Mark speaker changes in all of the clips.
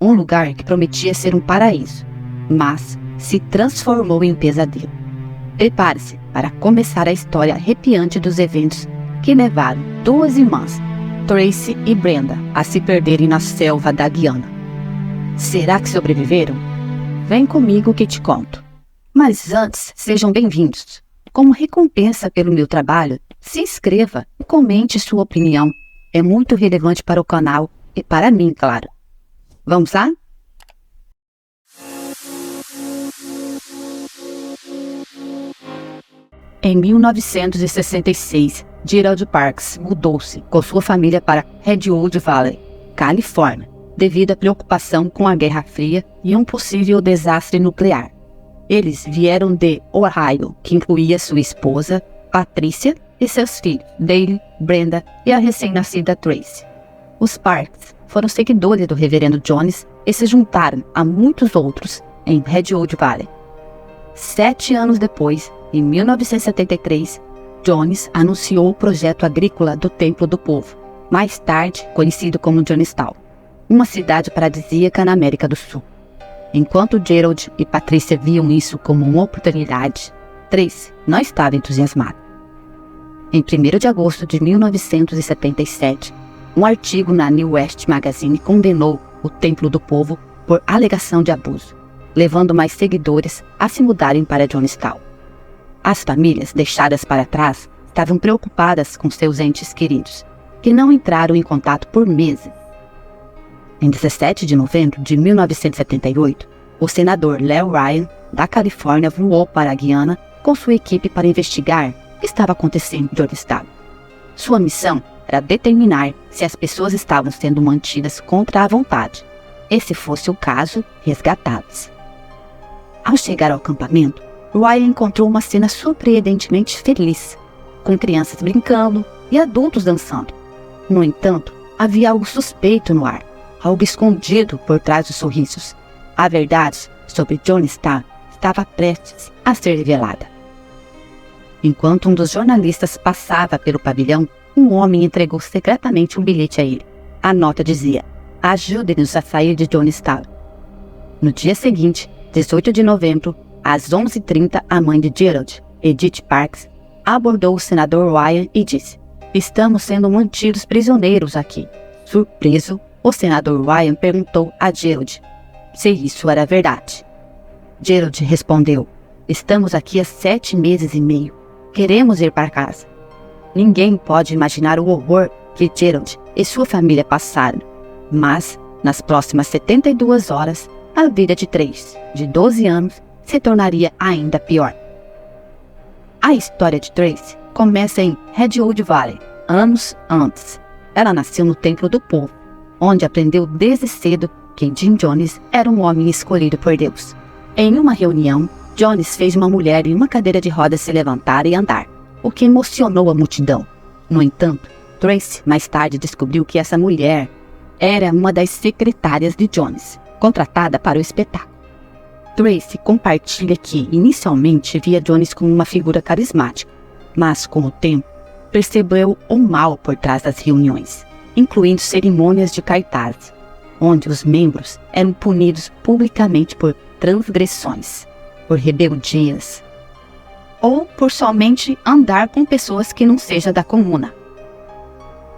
Speaker 1: um lugar que prometia ser um paraíso, mas se transformou em um pesadelo. Prepare-se para começar a história arrepiante dos eventos que levaram duas irmãs, Tracy e Brenda, a se perderem na selva da Guiana. Será que sobreviveram? Vem comigo que te conto. Mas antes, sejam bem-vindos. Como recompensa pelo meu trabalho, se inscreva e comente sua opinião. É muito relevante para o canal e para mim, claro. Vamos lá? Em 1966, Gerald Parks mudou-se com sua família para Redwood Valley, Califórnia, devido à preocupação com a Guerra Fria e um possível desastre nuclear. Eles vieram de Ohio, que incluía sua esposa, Patricia, e seus filhos, Dale, Brenda e a recém-nascida Tracy. Os Parks foram seguidores do reverendo Jones e se juntaram a muitos outros em Redwood Valley. 7 anos depois, em 1973, Jones anunciou o projeto agrícola do Templo do Povo, mais tarde conhecido como Jonestown, uma cidade paradisíaca na América do Sul. Enquanto Gerald e Patricia viam isso como uma oportunidade, Tracy não estava entusiasmada. Em 1º de agosto de 1977, um artigo na New West Magazine condenou o Templo do Povo por alegação de abuso, levando mais seguidores a se mudarem para Jonestown. As famílias deixadas para trás estavam preocupadas com seus entes queridos, que não entraram em contato por meses. Em 17 de novembro de 1978, o senador Leo Ryan, da Califórnia, voou para a Guiana com sua equipe para investigar o que estava acontecendo em Jonestown. Sua missão era determinar se as pessoas estavam sendo mantidas contra a vontade, e se fosse o caso, resgatadas. Ao chegar ao acampamento, Ryan encontrou uma cena surpreendentemente feliz, com crianças brincando e adultos dançando. No entanto, havia algo suspeito no ar, algo escondido por trás dos sorrisos. A verdade sobre Jonestown estava prestes a ser revelada. Enquanto um dos jornalistas passava pelo pavilhão, um homem entregou secretamente um bilhete a ele. A nota dizia: "Ajude-nos a sair de Jonestown." No dia seguinte, 18 de novembro, às 11h30, a mãe de Gerald, Edith Parks, abordou o senador Ryan e disse: "Estamos sendo mantidos prisioneiros aqui." Surpreso, o senador Ryan perguntou a Gerald se isso era verdade. Gerald respondeu: "Estamos aqui há 7 meses e meio. Queremos ir para casa." Ninguém pode imaginar o horror que Gerald e sua família passaram, mas, nas próximas 72 horas, a vida de Tracy, de 12 anos, se tornaria ainda pior. A história de Tracy começa em Redwood Valley, anos antes. Ela nasceu no Templo do Povo, onde aprendeu desde cedo que Jim Jones era um homem escolhido por Deus. Em uma reunião, Jones fez uma mulher em uma cadeira de rodas se levantar e andar, o que emocionou a multidão. No entanto, Tracy mais tarde descobriu que essa mulher era uma das secretárias de Jones, contratada para o espetáculo. Tracy compartilha que, inicialmente, via Jones como uma figura carismática, mas, com o tempo, percebeu o mal por trás das reuniões, incluindo cerimônias de cartaz, onde os membros eram punidos publicamente por transgressões, por rebeldias, ou por somente andar com pessoas que não sejam da comuna.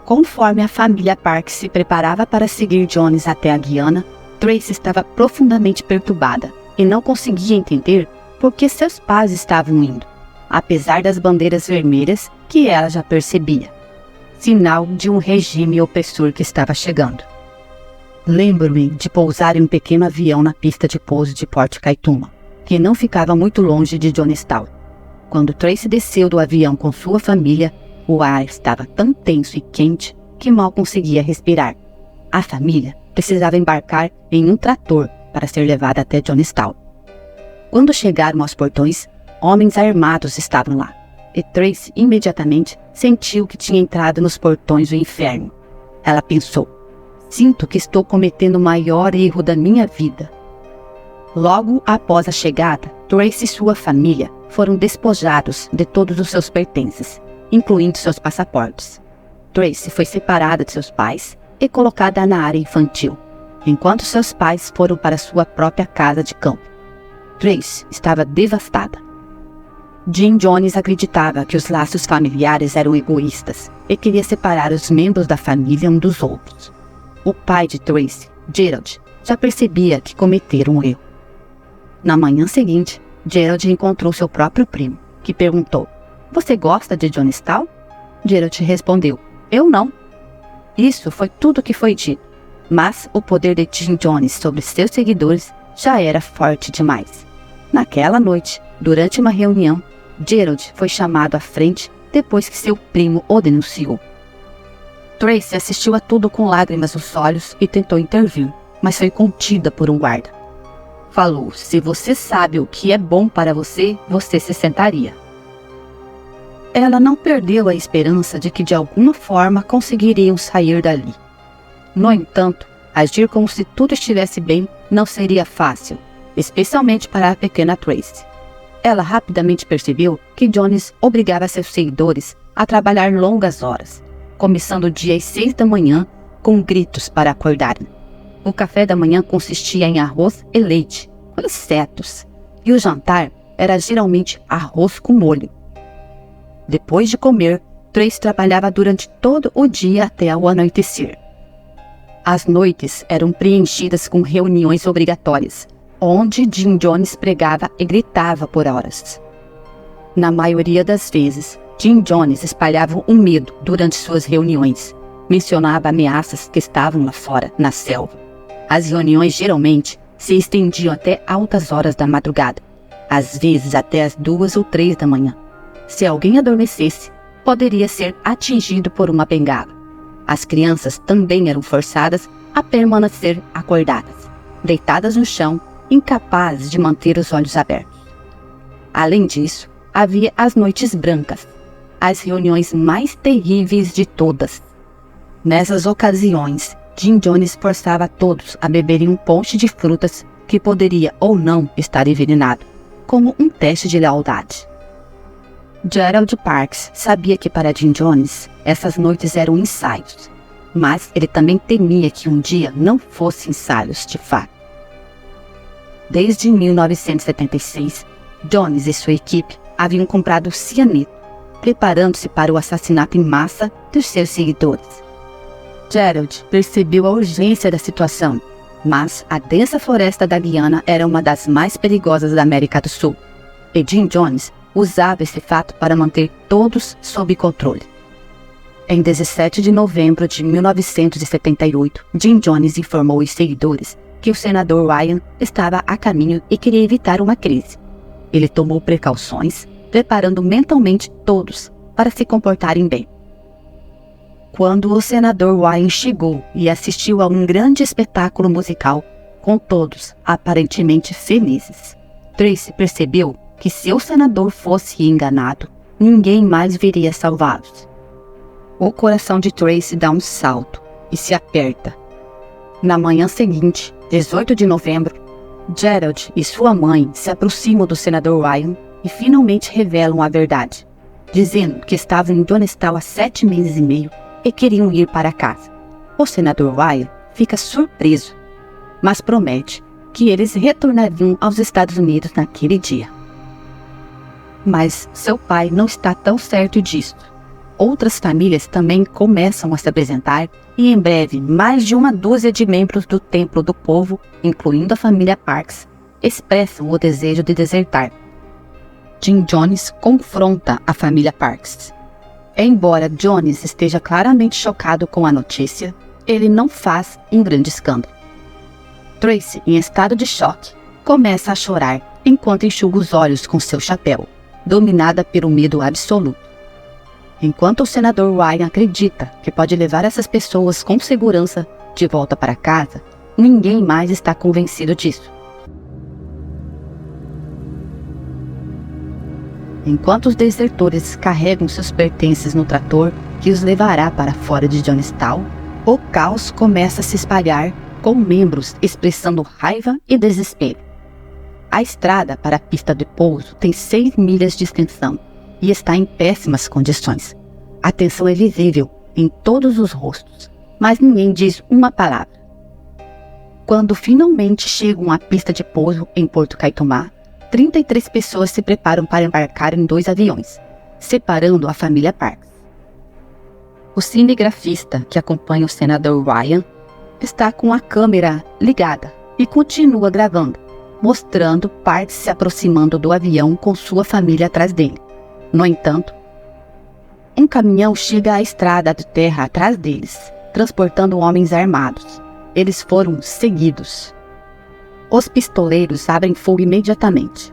Speaker 1: Conforme a família Parks se preparava para seguir Jones até a Guiana, Tracy estava profundamente perturbada e não conseguia entender por que seus pais estavam indo, apesar das bandeiras vermelhas que ela já percebia, sinal de um regime opressor que estava chegando. Lembro-me de pousar em um pequeno avião na pista de pouso de Port Kaituma, que não ficava muito longe de Jonestown. Quando Tracy desceu do avião com sua família, o ar estava tão tenso e quente que mal conseguia respirar. A família precisava embarcar em um trator para ser levada até Jonestown. Quando chegaram aos portões, homens armados estavam lá, e Tracy imediatamente sentiu que tinha entrado nos portões do inferno. Ela pensou: "Sinto que estou cometendo o maior erro da minha vida." Logo após a chegada, Tracy e sua família foram despojados de todos os seus pertences, incluindo seus passaportes. Tracy foi separada de seus pais e colocada na área infantil. enquanto seus pais foram para sua própria casa de campo. Tracy estava devastada. Jim Jones acreditava que os laços familiares eram egoístas e queria separar os membros da família um dos outros. O pai de Tracy, Gerald, já percebia que cometera um erro. Na manhã seguinte, Gerald encontrou seu próprio primo, que perguntou: "Você gosta de Jonestown?" Gerald respondeu: "Eu não." Isso foi tudo que foi dito, mas o poder de Jim Jones sobre seus seguidores já era forte demais. Naquela noite, durante uma reunião, Gerald foi chamado à frente depois que seu primo o denunciou. Tracy assistiu a tudo com lágrimas nos olhos e tentou intervir, mas foi contida por um guarda. Falou: "Se você sabe o que é bom para você, você se sentaria." Ela não perdeu a esperança de que de alguma forma conseguiriam sair dali. No entanto, agir como se tudo estivesse bem não seria fácil, especialmente para a pequena Tracy. Ela rapidamente percebeu que Jones obrigava seus seguidores a trabalhar longas horas, começando o dia às 6 da manhã com gritos para acordarem. O café da manhã consistia em arroz e leite, com insetos, e o jantar era geralmente arroz com molho. Depois de comer, Tracy trabalhava durante todo o dia até o anoitecer. As noites eram preenchidas com reuniões obrigatórias, onde Jim Jones pregava e gritava por horas. Na maioria das vezes, Jim Jones espalhava um medo durante suas reuniões. Mencionava ameaças que estavam lá fora, na selva. As reuniões geralmente se estendiam até altas horas da madrugada, às vezes até as 2 ou 3 da manhã. Se alguém adormecesse, poderia ser atingido por uma bengala. As crianças também eram forçadas a permanecer acordadas, deitadas no chão, incapazes de manter os olhos abertos. Além disso, havia as noites brancas, as reuniões mais terríveis de todas. Nessas ocasiões, Jim Jones forçava todos a beberem um ponche de frutas que poderia ou não estar envenenado, como um teste de lealdade. Gerald Parks sabia que para Jim Jones essas noites eram ensaios, mas ele também temia que um dia não fossem ensaios de fato. Desde 1976, Jones e sua equipe haviam comprado cianeto, preparando-se para o assassinato em massa dos seus seguidores. Gerald percebeu a urgência da situação, mas a densa floresta da Guiana era uma das mais perigosas da América do Sul, e Jim Jones usava esse fato para manter todos sob controle. Em 17 de novembro de 1978, Jim Jones informou os seguidores que o senador Ryan estava a caminho e queria evitar uma crise. Ele tomou precauções, preparando mentalmente todos para se comportarem bem. Quando o senador Ryan chegou e assistiu a um grande espetáculo musical, com todos aparentemente felizes, Tracy percebeu que se o senador fosse enganado, ninguém mais viria salvá-los. O coração de Tracy dá um salto e se aperta. Na manhã seguinte, 18 de novembro, Gerald e sua mãe se aproximam do senador Ryan e finalmente revelam a verdade, dizendo que estavam em Jonestown há 7 meses e meio e queriam ir para casa. O senador Ryan fica surpreso, mas promete que eles retornariam aos Estados Unidos naquele dia. Mas seu pai não está tão certo disso. Outras famílias também começam a se apresentar e em breve mais de 12 de membros do Templo do Povo, incluindo a família Parks, expressam o desejo de desertar. Jim Jones confronta a família Parks. Embora Jones esteja claramente chocado com a notícia, ele não faz um grande escândalo. Tracy, em estado de choque, começa a chorar enquanto enxuga os olhos com seu chapéu, dominada pelo medo absoluto. Enquanto o senador Ryan acredita que pode levar essas pessoas com segurança de volta para casa, ninguém mais está convencido disso. Enquanto os desertores carregam seus pertences no trator que os levará para fora de Jonestown, o caos começa a se espalhar, com membros expressando raiva e desespero. A estrada para a pista de pouso tem 6 milhas de extensão e está em péssimas condições. A tensão é visível em todos os rostos, mas ninguém diz uma palavra. Quando finalmente chegam à pista de pouso em Porto Caitumá, 33 pessoas se preparam para embarcar em 2 aviões, separando a família Parks. O cinegrafista que acompanha o senador Ryan está com a câmera ligada e continua gravando, mostrando Parks se aproximando do avião com sua família atrás dele. No entanto, um caminhão chega à estrada de terra atrás deles, transportando homens armados. Eles foram seguidos. Os pistoleiros abrem fogo imediatamente.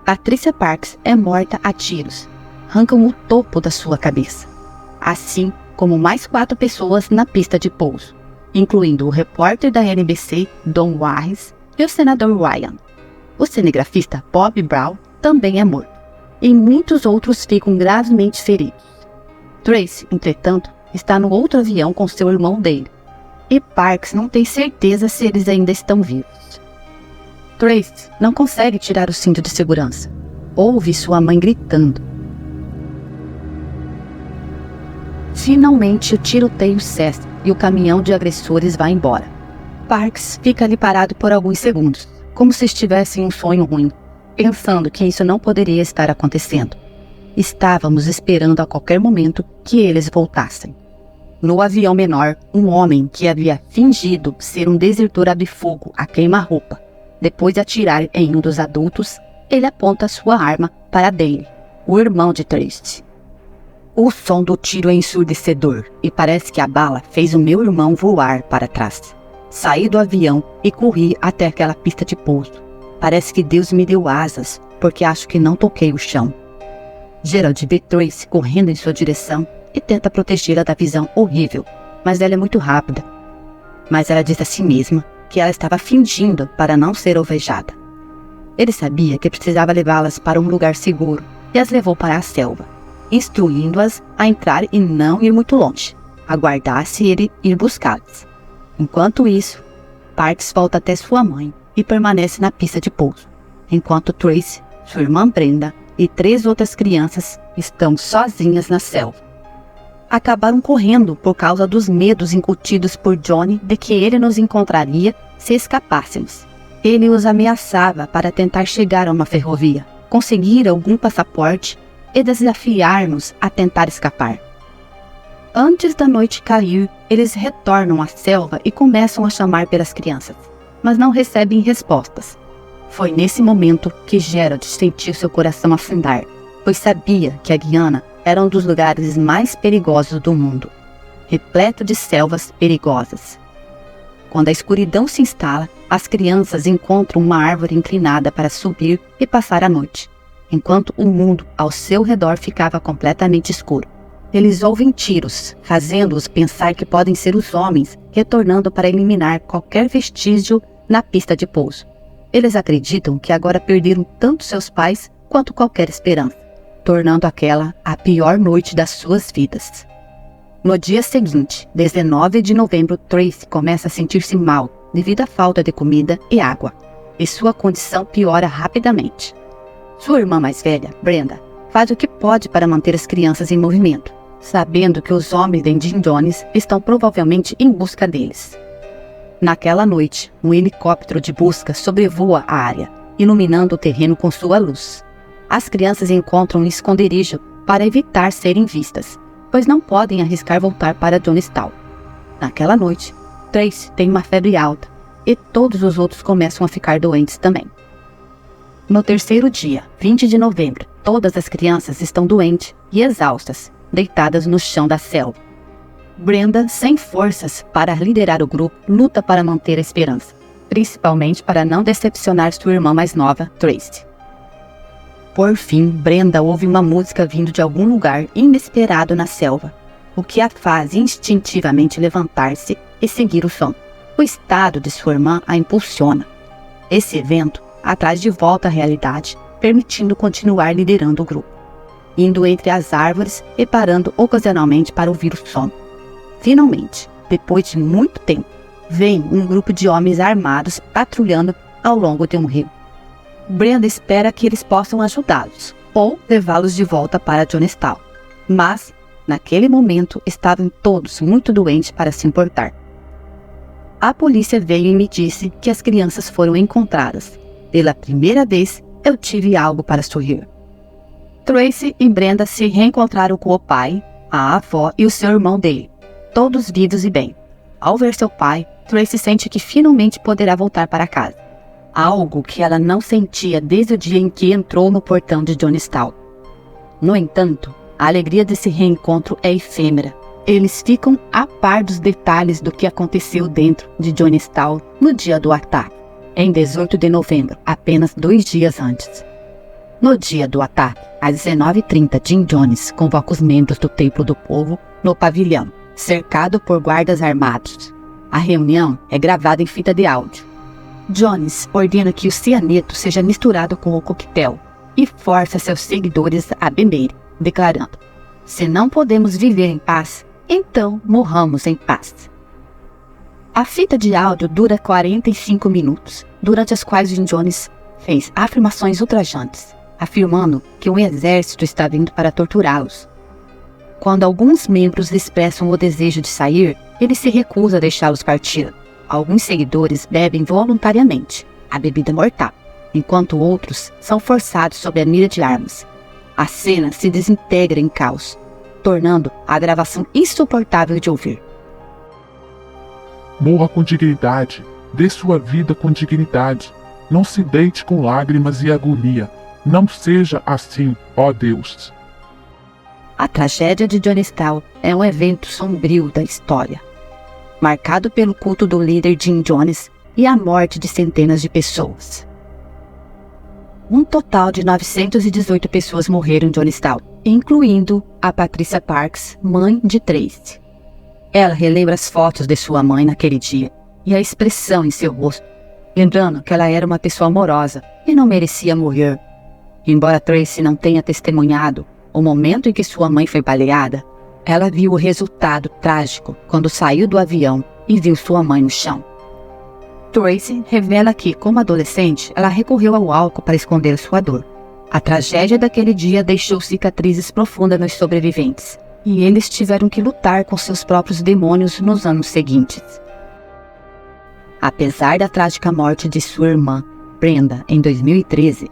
Speaker 1: Patricia Parks é morta a tiros. Arrancam o topo da sua cabeça. Assim como mais 4 pessoas na pista de pouso, incluindo o repórter da NBC, Don Warris, e o senador Ryan. O cinegrafista Bob Brown também é morto, e muitos outros ficam gravemente feridos. Tracy, entretanto, está no outro avião com seu irmão dele, e Parks não tem certeza se eles ainda estão vivos. Tracy não consegue tirar o cinto de segurança. Ouve sua mãe gritando. Finalmente o tiroteio cessa e o caminhão de agressores vai embora. Parks fica ali parado por alguns segundos, como se estivesse em um sonho ruim, pensando que isso não poderia estar acontecendo. Estávamos esperando a qualquer momento que eles voltassem. No avião menor, um homem que havia fingido ser um desertor abre fogo a queima-roupa. Depois de atirar em um dos adultos, ele aponta sua arma para Dale, o irmão de Tracy. O som do tiro é ensurdecedor e parece que a bala fez o meu irmão voar para trás. Saí do avião e corri até aquela pista de pouso. Parece que Deus me deu asas, porque acho que não toquei o chão. Gerald vê Tracy correndo em sua direção e tenta protegê-la da visão horrível, mas ela é muito rápida. Mas ela diz a si mesma que ela estava fingindo para não ser alvejada. Ele sabia que precisava levá-las para um lugar seguro e as levou para a selva, instruindo-as a entrar e não ir muito longe, aguardar-se ele ir buscá-las. Enquanto isso, Parks volta até sua mãe e permanece na pista de pouso, enquanto Tracy, sua irmã Brenda e 3 outras crianças estão sozinhas na selva. Acabaram correndo por causa dos medos incutidos por Johnny de que ele nos encontraria se escapássemos. Ele os ameaçava para tentar chegar a uma ferrovia, conseguir algum passaporte e desafiar-nos a tentar escapar. Antes da noite cair, eles retornam à selva e começam a chamar pelas crianças, mas não recebem respostas. Foi nesse momento que Gerald sentiu seu coração afundar, pois sabia que a Guiana era um dos lugares mais perigosos do mundo, repleto de selvas perigosas. Quando a escuridão se instala, as crianças encontram uma árvore inclinada para subir e passar a noite, enquanto o mundo ao seu redor ficava completamente escuro. Eles ouvem tiros, fazendo-os pensar que podem ser os homens retornando para eliminar qualquer vestígio na pista de pouso. Eles acreditam que agora perderam tanto seus pais quanto qualquer esperança, tornando aquela a pior noite das suas vidas. No dia seguinte, 19 de novembro, Tracy começa a sentir-se mal devido à falta de comida e água, e sua condição piora rapidamente. Sua irmã mais velha, Brenda, faz o que pode para manter as crianças em movimento, sabendo que os homens de Jim Jones estão provavelmente em busca deles. Naquela noite, um helicóptero de busca sobrevoa a área, iluminando o terreno com sua luz. As crianças encontram um esconderijo para evitar serem vistas, pois não podem arriscar voltar para Jonestown. Naquela noite, Tracy tem uma febre alta e todos os outros começam a ficar doentes também. No terceiro dia, 20 de novembro, todas as crianças estão doentes e exaustas, deitadas no chão da selva. Brenda, sem forças para liderar o grupo, luta para manter a esperança, principalmente para não decepcionar sua irmã mais nova, Tracy. Por fim, Brenda ouve uma música vindo de algum lugar inesperado na selva, o que a faz instintivamente levantar-se e seguir o som. O estado de sua irmã a impulsiona. Esse evento a traz de volta à realidade, permitindo continuar liderando o grupo, indo entre as árvores e parando ocasionalmente para ouvir o som. Finalmente, depois de muito tempo, vem um grupo de homens armados patrulhando ao longo de um rio. Brenda espera que eles possam ajudá-los ou levá-los de volta para Jonestown, mas naquele momento estavam todos muito doentes para se importar. a polícia veio e me disse que as crianças foram encontradas. Pela primeira vez, eu tive algo para sorrir. Tracy e Brenda se reencontraram com o pai, a avó e o seu irmão dele, todos vivos e bem. Ao ver seu pai, Tracy sente que finalmente poderá voltar para casa. Algo que ela não sentia desde o dia em que entrou no portão de Johnstown. No entanto, a alegria desse reencontro é efêmera. Eles ficam a par dos detalhes do que aconteceu dentro de Johnstown no dia do ataque, em 18 de novembro, apenas 2 dias antes. No dia do ataque, às 19h30, Jim Jones convoca os membros do Templo do Povo no pavilhão, cercado por guardas armados. A reunião é gravada em fita de áudio. Jones ordena que o cianeto seja misturado com o coquetel e força seus seguidores a beberem, declarando: "Se não podemos viver em paz, então morramos em paz." A fita de áudio dura 45 minutos, durante as quais Jim Jones fez afirmações ultrajantes, afirmando que o exército está vindo para torturá-los. Quando alguns membros expressam o desejo de sair, ele se recusa a deixá-los partir. Alguns seguidores bebem voluntariamente a bebida mortal, enquanto outros são forçados sob a mira de armas. A cena se desintegra em caos, tornando a gravação insuportável de ouvir.
Speaker 2: Morra com dignidade, dê sua vida com dignidade. Não se deite com lágrimas e agonia. Não seja assim, ó Deus.
Speaker 1: A tragédia de Johnstown é um evento sombrio da história, marcado pelo culto do líder Jim Jones e a morte de centenas de pessoas. Um total de 918 pessoas morreram em Johnstown, incluindo a Patricia Parks, mãe de Tracy. Ela relembra as fotos de sua mãe naquele dia e a expressão em seu rosto, lembrando que ela era uma pessoa amorosa e não merecia morrer. Embora Tracy não tenha testemunhado o momento em que sua mãe foi baleada, ela viu o resultado trágico quando saiu do avião e viu sua mãe no chão. Tracy revela que, como adolescente, ela recorreu ao álcool para esconder sua dor. A tragédia daquele dia deixou cicatrizes profundas nos sobreviventes, e eles tiveram que lutar com seus próprios demônios nos anos seguintes. Apesar da trágica morte de sua irmã, Brenda, em 2013,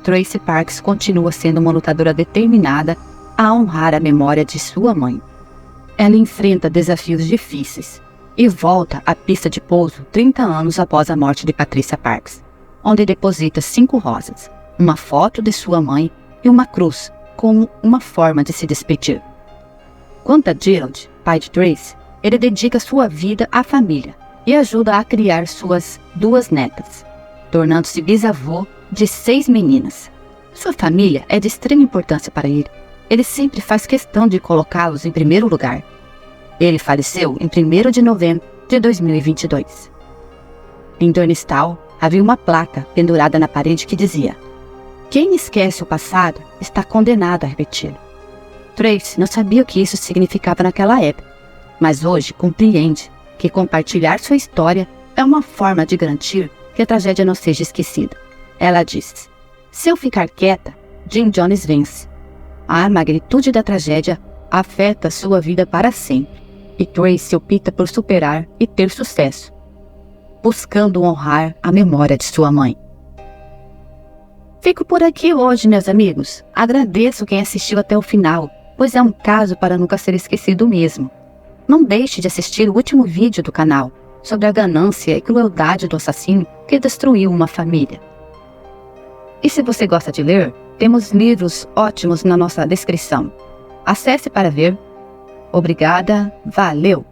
Speaker 1: Tracy Parks continua sendo uma lutadora determinada a honrar a memória de sua mãe. Ela enfrenta desafios difíceis e volta à pista de pouso 30 anos após a morte de Patricia Parks, onde deposita 5 rosas, uma foto de sua mãe e uma cruz como uma forma de se despedir. Quanto a Gerald, pai de Tracy, ele dedica sua vida à família e ajuda a criar suas 2 netas, tornando-se bisavô de 6 meninas. Sua família é de extrema importância para ele. Ele sempre faz questão de colocá-los em primeiro lugar. Ele faleceu em 1º de novembro de 2022. Em Johnstown, havia uma placa pendurada na parede que dizia: "Quem esquece o passado está condenado a repeti-lo." Tracy não sabia o que isso significava naquela época, mas hoje compreende que compartilhar sua história é uma forma de garantir que a tragédia não seja esquecida. Ela disse: "Se eu ficar quieta, Jim Jones vence. A magnitude da tragédia afeta sua vida para sempre, e Tracy opta por superar e ter sucesso, buscando honrar a memória de sua mãe." Fico por aqui hoje, meus amigos. Agradeço quem assistiu até o final, pois é um caso para nunca ser esquecido mesmo. Não deixe de assistir o último vídeo do canal, sobre a ganância e crueldade do assassino que destruiu uma família. E se você gosta de ler, temos livros ótimos na nossa descrição. Acesse para ver. Obrigada, valeu!